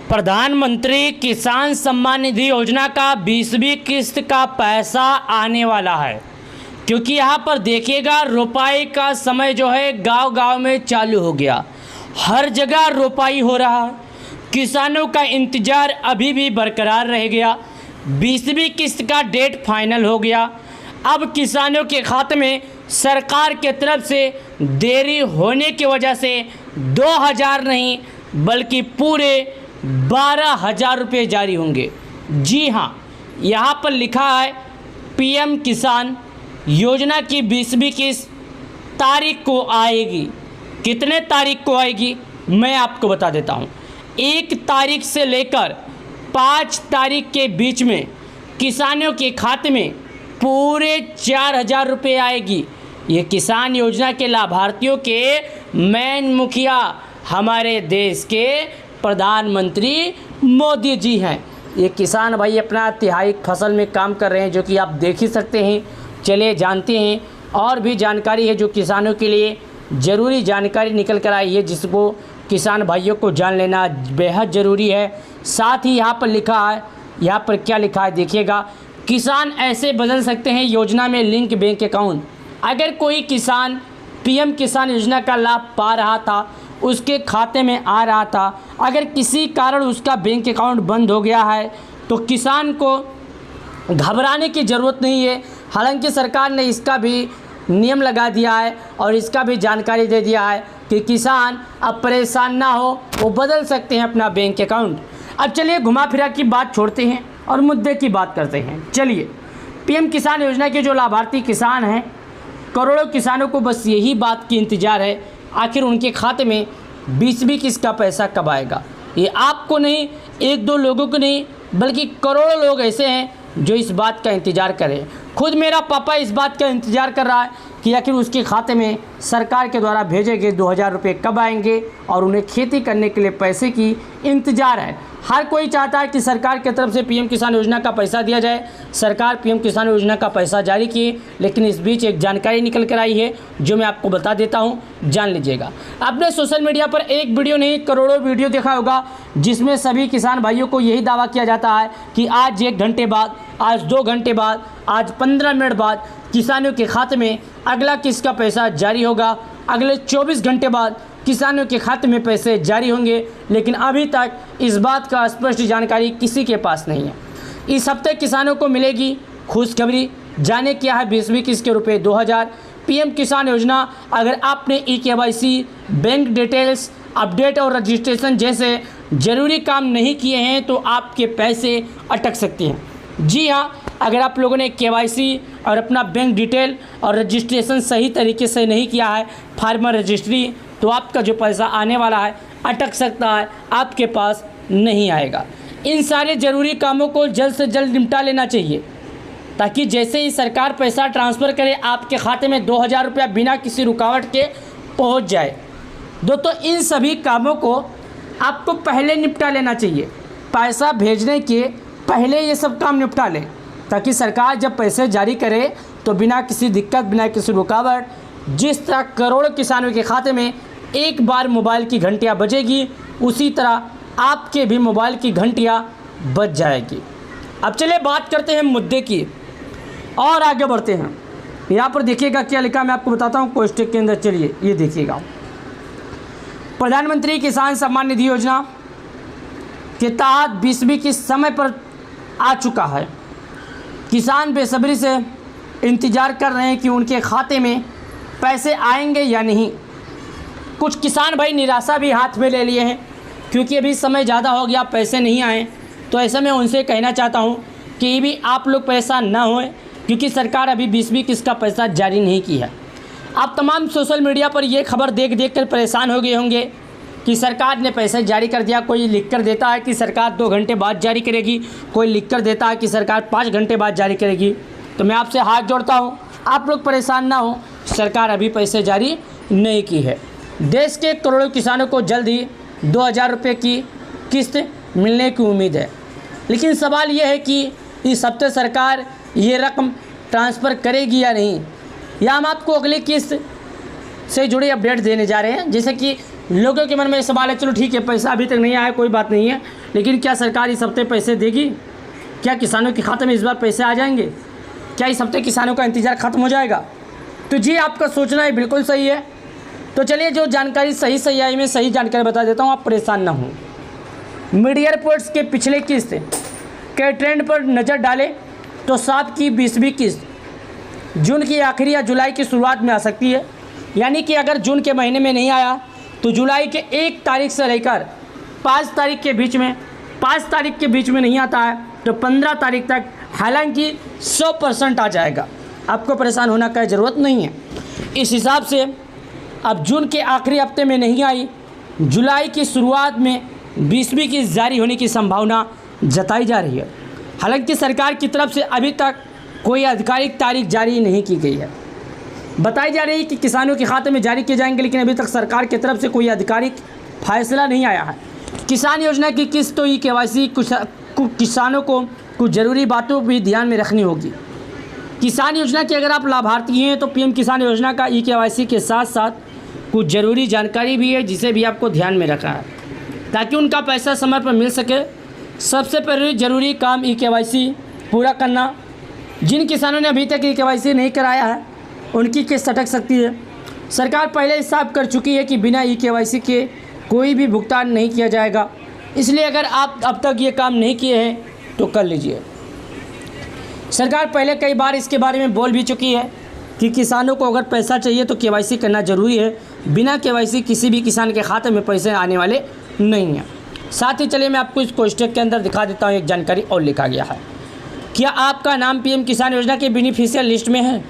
प्रधानमंत्री किसान सम्मान निधि योजना का 20वीं किस्त का पैसा आने वाला है, क्योंकि यहाँ पर देखिएगा रोपाई का समय जो है गांव-गांव में चालू हो गया। हर जगह रोपाई हो रहा है। किसानों का इंतज़ार अभी भी बरकरार रह गया। 20वीं किस्त का डेट फाइनल हो गया। अब किसानों के खाते में सरकार के तरफ से देरी होने की वजह से 2000 नहीं बल्कि पूरे 12,000 रुपये जारी होंगे। जी हाँ, यहाँ पर लिखा है पीएम किसान योजना की 20वीं किस्त तारीख को आएगी। कितने तारीख को आएगी मैं आपको बता देता हूँ। 1 तारीख से लेकर 5 तारीख के बीच में किसानों के खाते में पूरे 4,000 रुपये आएगी। ये किसान योजना के लाभार्थियों के मेन मुखिया हमारे देश के प्रधानमंत्री मोदी जी हैं। ये किसान भाई अपना तिहाई फसल में काम कर रहे हैं, जो कि आप देख ही सकते हैं। चलिए जानते हैं, और भी जानकारी है जो किसानों के लिए ज़रूरी जानकारी निकल कर आई है, जिसको किसान भाइयों को जान लेना बेहद ज़रूरी है। साथ ही यहाँ पर लिखा है, यहाँ पर क्या लिखा है देखिएगा, किसान ऐसे बदल सकते हैं योजना में लिंक बैंक अकाउंट। अगर कोई किसान पीएम किसान योजना का लाभ पा रहा था, उसके खाते में आ रहा था, अगर किसी कारण उसका बैंक अकाउंट बंद हो गया है तो किसान को घबराने की ज़रूरत नहीं है। हालांकि सरकार ने इसका भी नियम लगा दिया है और इसका भी जानकारी दे दिया है कि किसान अब परेशान ना हो, वो बदल सकते हैं अपना बैंक अकाउंट। अब चलिए घुमा फिरा की बात छोड़ते हैं और मुद्दे की बात करते हैं। चलिए, पीएम किसान योजना के जो लाभार्थी किसान हैं, करोड़ों किसानों को बस यही बात की इंतज़ार है, आखिर उनके खाते में 20वीं किस्त का पैसा कब आएगा। ये आपको नहीं, 1-2 लोगों को नहीं, बल्कि करोड़ों लोग ऐसे हैं जो इस बात का इंतज़ार करें। खुद मेरा पापा इस बात का इंतज़ार कर रहा है कि आखिर उसके खाते में सरकार के द्वारा भेजे गए 2000 रुपये कब आएंगे, और उन्हें खेती करने के लिए पैसे की इंतज़ार है। हर कोई चाहता है कि सरकार की तरफ से पीएम किसान योजना का पैसा दिया जाए। सरकार पीएम किसान योजना का पैसा जारी किए, लेकिन इस बीच एक जानकारी निकल कर आई है जो मैं आपको बता देता हूं, जान लीजिएगा। आपने सोशल मीडिया पर एक वीडियो नहीं करोड़ों वीडियो देखा होगा, जिसमें सभी किसान भाइयों को यही दावा किया जाता है कि आज 1 घंटे बाद, आज 2 घंटे बाद, आज 15 मिनट बाद किसानों के खाते में अगला किस्त का पैसा जारी होगा। अगले 24 घंटे बाद किसानों के खाते में पैसे जारी होंगे, लेकिन अभी तक इस बात का स्पष्ट जानकारी किसी के पास नहीं है। इस हफ्ते किसानों को मिलेगी खुशखबरी। जाने क्या है 20वीं किस्त के रुपये 2000। पीएम किसान योजना, अगर आपने eKYC, बैंक डिटेल्स अपडेट और रजिस्ट्रेशन जैसे ज़रूरी काम नहीं किए हैं तो आपके पैसे अटक सकते हैं। जी हाँ, अगर आप लोगों ने KYC और अपना बैंक डिटेल और रजिस्ट्रेशन सही तरीके से नहीं किया है, फार्मर रजिस्ट्री, तो आपका जो पैसा आने वाला है अटक सकता है, आपके पास नहीं आएगा। इन सारे ज़रूरी कामों को जल्द से जल्द निपटा लेना चाहिए, ताकि जैसे ही सरकार पैसा ट्रांसफ़र करे आपके खाते में 2000 रुपया बिना किसी रुकावट के पहुंच जाए। दोस्तों, इन सभी कामों को आपको पहले निपटा लेना चाहिए। पैसा भेजने के पहले ये सब काम निपटा लें, ताकि सरकार जब पैसे जारी करे तो बिना किसी दिक्कत, बिना किसी रुकावट, जिस तरह करोड़ों किसानों के खाते में एक बार मोबाइल की घंटियां बजेगी, उसी तरह आपके भी मोबाइल की घंटियां बज जाएगी। अब चलिए बात करते हैं मुद्दे की और आगे बढ़ते हैं। यहाँ पर देखिएगा क्या लिखा, मैं आपको बताता हूँ कोष्टक के अंदर। चलिए ये देखिएगा, प्रधानमंत्री किसान सम्मान निधि योजना के तहत 20वीं किस्त समय पर आ चुका है। किसान बेसब्री से इंतज़ार कर रहे हैं कि उनके खाते में पैसे आएंगे या नहीं। कुछ किसान भाई निराशा भी हाथ में ले लिए हैं, क्योंकि अभी समय ज़्यादा हो गया, पैसे नहीं आए। तो ऐसे में उनसे कहना चाहता हूं कि भी आप लोग परेशान ना हों, क्योंकि सरकार अभी 20वीं किस्त का पैसा जारी नहीं की है। आप तमाम सोशल मीडिया पर ये खबर देख देख कर परेशान हो गए होंगे कि सरकार ने पैसा जारी कर दिया। कोई लिख कर देता है कि सरकार 2 घंटे बाद जारी करेगी, कोई लिख कर देता है कि सरकार 5 घंटे बाद जारी करेगी। तो मैं आपसे हाथ जोड़ता हूँ, आप लोग परेशान ना हो, सरकार अभी पैसे जारी नहीं की है। देश के करोड़ों किसानों को जल्द ही 2000 रुपये की किस्त मिलने की उम्मीद है। लेकिन सवाल यह है कि इस हफ्ते सरकार ये रकम ट्रांसफ़र करेगी या नहीं, या हम आपको अगली किस्त से जुड़ी अपडेट देने जा रहे हैं। जैसे कि लोगों के मन में सवाल है, चलो ठीक है पैसा अभी तक नहीं आया, कोई बात नहीं है, लेकिन क्या सरकार इस हफ्ते पैसे देगी? क्या किसानों के खाते में इस बार पैसे आ जाएंगे? क्या इस हफ्ते किसानों का इंतज़ार ख़त्म हो जाएगा? तो जी आपका सोचना है बिल्कुल सही है। तो चलिए जो जानकारी सही आई मैं सही जानकारी बता देता हूँ, आप परेशान ना हों। मीडिया रिपोर्ट्स के पिछले किस्त के ट्रेंड पर नज़र डालें तो 7 की 20वीं किस्त जून की आखिरी या जुलाई की शुरुआत में आ सकती है। यानी कि अगर जून के महीने में नहीं आया तो जुलाई के 1 तारीख से लेकर 5 तारीख के बीच में, 5 तारीख के बीच में नहीं आता है तो 15 तारीख तक हालांकि 100% आ जाएगा। आपको परेशान होना का ज़रूरत नहीं है। इस हिसाब से अब जून के आखिरी हफ्ते में नहीं आई, जुलाई की शुरुआत में 20वीं किस्त जारी होने की संभावना जताई जा रही है। हालांकि सरकार की तरफ से अभी तक कोई आधिकारिक तारीख जारी नहीं की गई है। बताई जा रही है कि किसानों के खाते में जारी किए जाएंगे, लेकिन अभी तक सरकार की तरफ से कोई आधिकारिक फैसला नहीं आया है। किसान योजना की किस्त तो ई-केवाईसी किसानों को कुछ ज़रूरी बातों भी ध्यान में रखनी होगी। किसान योजना के अगर आप लाभार्थी हैं तो पीएम किसान योजना का ई-केवाईसी के साथ साथ कुछ ज़रूरी जानकारी भी है जिसे भी आपको ध्यान में रखना है ताकि उनका पैसा समय पर मिल सके। सबसे पहले ज़रूरी काम ई-केवाईसी पूरा करना। जिन किसानों ने अभी तक ई-केवाईसी नहीं कराया है उनकी किस्त अटक सकती है। सरकार पहले ही साफ कर चुकी है कि बिना ई-केवाईसी के कोई भी भुगतान नहीं किया जाएगा, इसलिए अगर आप अब तक ये काम नहीं किए हैं तो कर लीजिए। सरकार पहले कई बार इसके बारे में बोल भी चुकी है कि किसानों को अगर पैसा चाहिए तो केवाईसी करना ज़रूरी है। बिना केवाईसी किसी भी किसान के खाते में पैसे आने वाले नहीं हैं। साथ ही चलिए मैं आपको इस कोष्ठक के अंदर दिखा देता हूँ, एक जानकारी और लिखा गया है। क्या आपका नाम पीएम किसान योजना के बेनिफिशियल लिस्ट में है?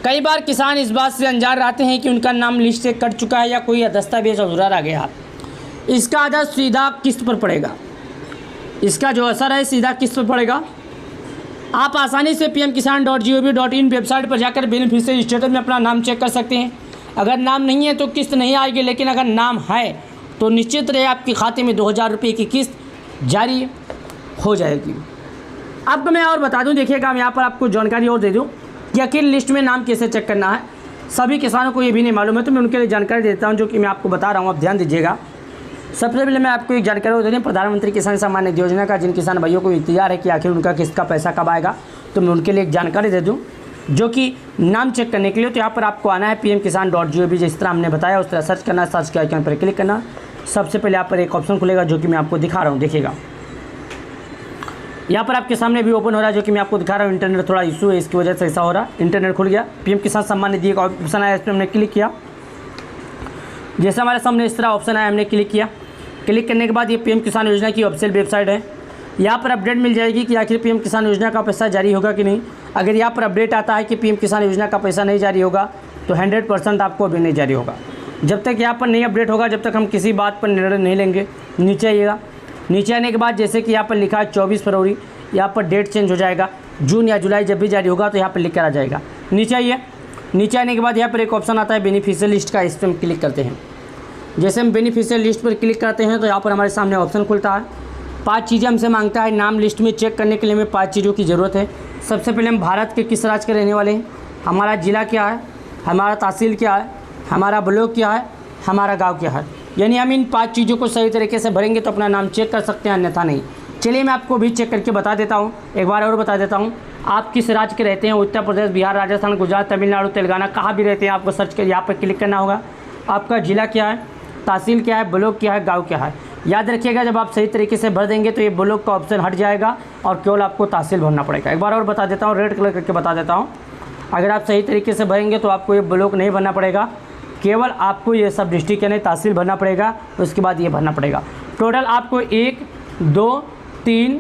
कई बार किसान इस बात से अनजान रहते हैं कि उनका नाम लिस्ट से कट चुका है या कोई दस्तावेज अधूरा रह गया। इसका असर सीधा किस्त पर पड़ेगा। इसका जो असर है सीधा किस्त पर पड़ेगा। आप आसानी से pmkisan.gov.in वेबसाइट पर जाकर बेनिफिशियरी स्टेटस में अपना नाम चेक कर सकते हैं। अगर नाम नहीं है तो किस्त नहीं आएगी, लेकिन अगर नाम है तो निश्चित रहे आपके खाते में 2000 रुपये की किस्त जारी हो जाएगी। आपको मैं और बता दूं, देखिएगा मैं यहाँ पर आपको जानकारी और दे दूं कि आखिर लिस्ट में नाम कैसे चेक करना है। सभी किसानों को ये भी नहीं मालूम है तो मैं उनके लिए जानकारी देता हूँ जो कि मैं आपको बता रहा हूँ, आप ध्यान दीजिएगा। सबसे पहले मैं आपको एक जानकारी दे दूँ प्रधानमंत्री किसान सम्मान निधि योजना का। जिन किसान भाइयों को इंतजार है कि आखिर उनका किस्त का पैसा कब आएगा तो मैं उनके लिए एक जानकारी दे दूँ जो कि नाम चेक करने के लिए तो यहाँ पर आपको आना है pmkisan.gov, जिस तरह हमने बताया उस तरह सर्च करना है। सर्च के आइकन पर क्लिक करना। सबसे पहले यहाँ पर एक ऑप्शन खुलेगा जो कि मैं आपको दिखा रहा हूँ, देखिएगा यहाँ पर आपके सामने भी ओपन हो रहा है जो कि मैं आपको दिखा रहा हूँ। इंटरनेट थोड़ा इशू है, इसकी वजह से ऐसा हो रहा है। इंटरनेट खुल गया। पीएम किसान सम्मान निधि का ऑप्शन आया, इस पर हमने क्लिक किया। जैसे हमारे सामने इस तरह ऑप्शन आया, हमने क्लिक किया। क्लिक करने के बाद ये पीएम किसान योजना की ऑफिशियल वेबसाइट है। यहाँ पर अपडेट मिल जाएगी कि आखिर पीएम किसान योजना का पैसा जारी होगा कि नहीं। अगर यहाँ पर अपडेट आता है कि पीएम किसान योजना का पैसा नहीं जारी होगा तो 100% आपको अभी नहीं जारी होगा। जब तक यहाँ पर नहीं अपडेट होगा जब तक हम किसी बात पर निर्णय नहीं लेंगे। नीचे आइएगा। नीचे आने के बाद जैसे कि यहाँ पर लिखा है 24 फरवरी, यहाँ पर डेट चेंज हो जाएगा। जून या जुलाई जब भी जारी होगा तो यहाँ पर लिख कर आ जाएगा। नीचे आइए। नीचे आने के बाद यहाँ पर एक ऑप्शन आता है बेनिफिशियल लिस्ट का, इस पर हम क्लिक करते हैं। जैसे हम बेनिफिशियल लिस्ट पर क्लिक करते हैं तो यहाँ पर हमारे सामने ऑप्शन खुलता है। 5 चीज़ें हमसे मांगता है। नाम लिस्ट में चेक करने के लिए हमें 5 चीज़ों की ज़रूरत है। सबसे पहले हम भारत के किस राज्य के रहने वाले हैं, हमारा ज़िला क्या है, हमारा तहसील क्या है, हमारा ब्लॉक क्या है, हमारा गांव क्या है। यानी हम इन 5 चीज़ों को सही तरीके से भरेंगे तो अपना नाम चेक कर सकते हैं, अन्यथा नहीं। चलिए मैं आपको भी चेक करके बता देता हूँ, एक बार और बता देता हूँ। आप किस राज्य के रहते हैं, उत्तर प्रदेश, बिहार, राजस्थान, गुजरात, तमिलनाडु, तेलंगाना, कहाँ भी रहते हैं आपको सर्च कर यहाँ पर क्लिक करना होगा। आपका ज़िला क्या है, तहसील क्या है, ब्लॉक क्या है, गांव क्या है। याद रखिएगा जब आप सही तरीके से भर देंगे तो ये ब्लॉक का ऑप्शन हट जाएगा और केवल आपको तहसील भरना पड़ेगा। एक बार और बता देता हूँ, रेड कलर करके बता देता हूँ। अगर आप सही तरीके से भरेंगे तो आपको ये ब्लॉक नहीं भरना पड़ेगा, केवल आपको ये सब डिस्ट्रिक्ट यानी तहसील भरना पड़ेगा। उसके बाद ये भरना पड़ेगा। टोटल आपको 1 2 3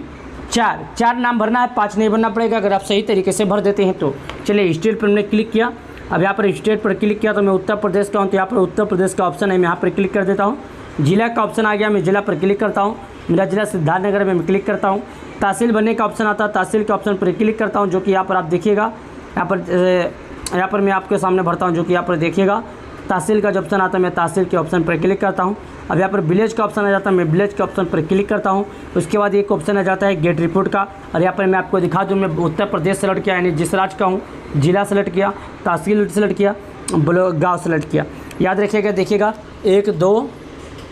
4 नाम भरना है, 5 नहीं भरना पड़ेगा अगर आप सही तरीके से भर देते हैं तो। चलिए स्टेट पर हमने क्लिक किया। अब यहाँ पर स्टेट पर क्लिक किया तो मैं उत्तर प्रदेश का हूँ तो यहाँ पर उत्तर प्रदेश का ऑप्शन है, मैं यहाँ पर क्लिक कर देता हूँ। जिला का ऑप्शन आ गया, मैं जिला पर क्लिक करता हूँ। मेरा जिला सिद्धार्थनगर में मैं क्लिक करता हूँ। तहसील बनने का ऑप्शन आता है, तहसील के ऑप्शन पर क्लिक करता हूँ जो कि यहाँ पर आप देखिएगा। यहाँ पर मैं आपके सामने भरता हूँ जो कि यहाँ पर देखिएगा। तहसील का जो ऑप्शन आता है मैं तहसील के ऑप्शन पर क्लिक करता हूँ। अब यहाँ पर विलेज का ऑप्शन आ जाता है, मैं विलेज के ऑप्शन पर क्लिक करता हूँ। उसके बाद एक ऑप्शन आ जाता है गेट रिपोर्ट का, और यहाँ पर मैं आपको दिखा दूँ मैं उत्तर प्रदेश सेलेक्ट किया यानी जिस राज्य का हूँ, जिला सेलेक्ट किया, तहसील सेलेक्ट किया, ब्लॉक गाँव सेलेक्ट किया। याद रखिएगा, देखिएगा 1 2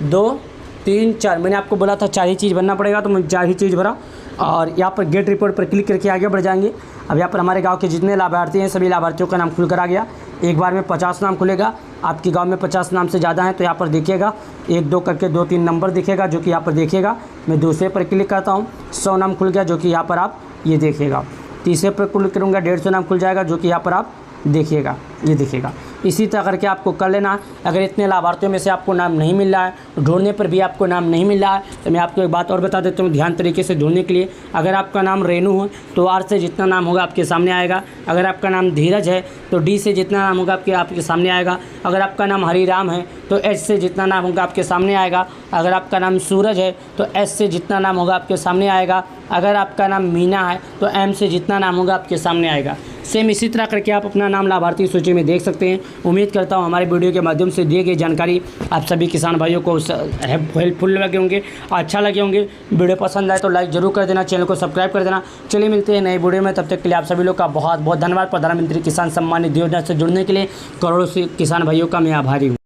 2 3 4, मैंने आपको बोला था 4 ही चीज़ भरना पड़ेगा, तो मैं 4 ही चीज़ भरा। और यहाँ पर गेट रिपोर्ट पर क्लिक करके आगे बढ़ जाएंगे। अब यहाँ पर हमारे गांव के जितने लाभार्थी हैं सभी लाभार्थियों का नाम खुल कर आ गया। एक बार में 50 नाम खुलेगा। आपके गांव में 50 नाम से ज़्यादा हैं तो यहाँ पर देखिएगा 1 2 करके 2 3 नंबर दिखेगा, जो कि यहाँ पर देखिएगा। मैं दूसरे पर क्लिक करता हूँ, 100 नाम खुल गया, जो कि यहाँ पर आप ये देखिएगा। तीसरे पर क्लिक करूँगा, 150 नाम खुल जाएगा, जो कि यहाँ पर आप देखिएगा, ये दिखेगा। इसी तरह करके आपको कर लेना है। अगर इतने लाभार्थियों में से आपको नाम नहीं मिल रहा है, ढूंढने पर भी आपको नाम नहीं मिल रहा है, तो मैं आपको एक बात और बता देता हूँ ध्यान तरीके से ढूंढने के लिए। अगर आपका नाम रेनू हो तो आर से जितना नाम होगा आपके सामने आएगा। अगर आपका नाम धीरज है तो डी से जितना नाम होगा आपके सामने आएगा। अगर आपका नाम हरिराम है तो एच से जितना नाम होगा आपके सामने आएगा। अगर आपका नाम सूरज है तो एस से जितना नाम होगा आपके सामने आएगा। अगर आपका नाम मीना है तो एम से जितना नाम होगा आपके सामने आएगा। सेम इसी तरह करके आप अपना नाम लाभार्थी सूची में देख सकते हैं। उम्मीद करता हूँ हमारे वीडियो के माध्यम से दिए गई जानकारी आप सभी किसान भाइयों को हेल्पफुल लगे होंगे, अच्छा लगे होंगे। वीडियो पसंद आए तो लाइक जरूर कर देना, चैनल को सब्सक्राइब कर देना। चलिए मिलते हैं नए वीडियो में, तब तक के लिए आप सभी लोग का बहुत बहुत धन्यवाद। प्रधानमंत्री किसान सम्मान निधि योजना से जुड़ने के लिए करोड़ों से किसान भाइयों का मैं आभारी हूँ।